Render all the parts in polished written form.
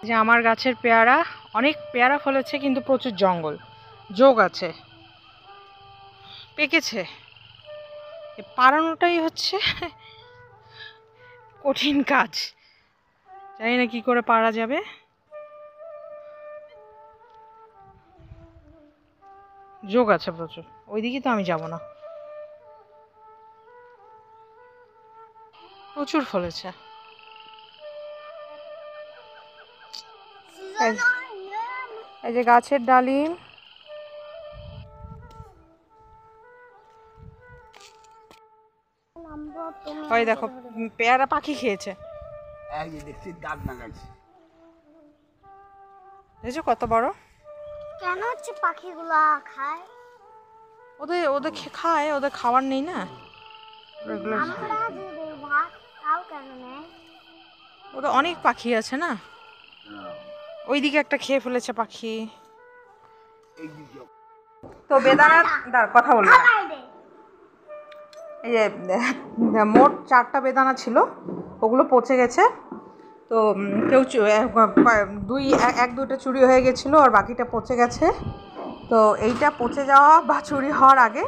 যে আমার গাছের পেয়ারা অনেক পেয়ারা ফলেছে, কিন্তু প্রচুর জঙ্গল যোগ আছে, পেকেছে। পাড়ানোটাই হচ্ছে কঠিন কাজ, জানি না কি করে পারা যাবে। যোগ আছে প্রচুর, ওইদিকে তো আমি যাব না। প্রচুর ফলেছে। এই যে গাছের ডালিম, ওই দেখো পেয়ারা পাখি খেয়েছে। দেখছো কত বড়? কেন হচ্ছে পাখিগুলা খায়? ওদের ওদের খায়, ওদের খাবার নেই না। আমরা যদি ভাত খাও কেন নেই? ওদের অনেক পাখি আছে না, ওইদিকে একটা খেয়ে ফেলেছে পাখি। তো বেদানা কথা বলবো না। এই যে মোট 4টা বেদানা ছিল, ওগুলো পচে গেছে। তো কেউ এক দুইটা চুরি হয়ে গেছিলো, আর বাকিটা পচে গেছে। তো এইটা পচে যাওয়া বা চুরি হওয়ার আগে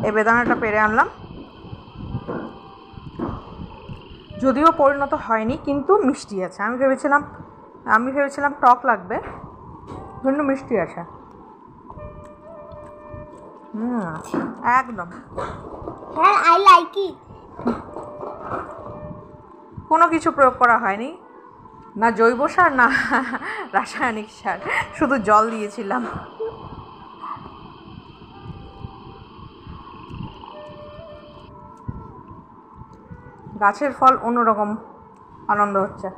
এই বেদানাটা পেরে আনলাম। যদিও পরিণত হয়নি, কিন্তু মিষ্টি আছে। আমি ভেবেছিলাম টক লাগবে, কিন্তু মিষ্টি আছে। একদম হ্যাঁ, আই লাইক ইট। কোনো কিছু প্রয়োগ করা হয়নি, না জৈব সার না রাসায়নিক সার, শুধু জল দিয়েছিলাম। গাছের ফল অন্যরকম আনন্দ হচ্ছে।